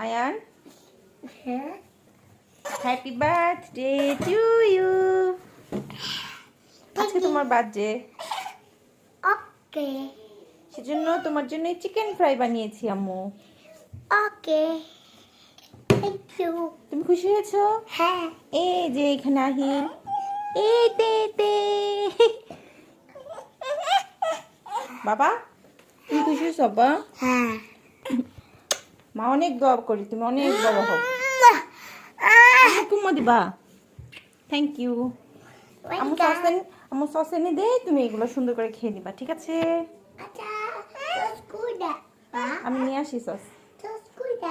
আয়ান, হ্যাঁ happy birthday to you. আজকে তোমার বার্থডে, ওকে সেজন্য তোমার জন্য চিকেন ফ্রাই বানিয়েছি আম্মু। Okay thank you. তুমি খুশি হয়েছো? হ্যাঁ এই যে এখানে আহিন, এই তে বাবা, তুমি খুশি হয়েছো বাবা? হ্যাঁ মা অনেক দোয়া করি তুমি অনেক বড় হও। কুম্মা দিবা? Thank you. আমার সস এনে দে, তুমি এগুলো সুন্দর করে খেয়ে দিবা, ঠিক আছে? আচ্ছা সস কুইডা আমি নিয়ে আসি সস। সস কুইডা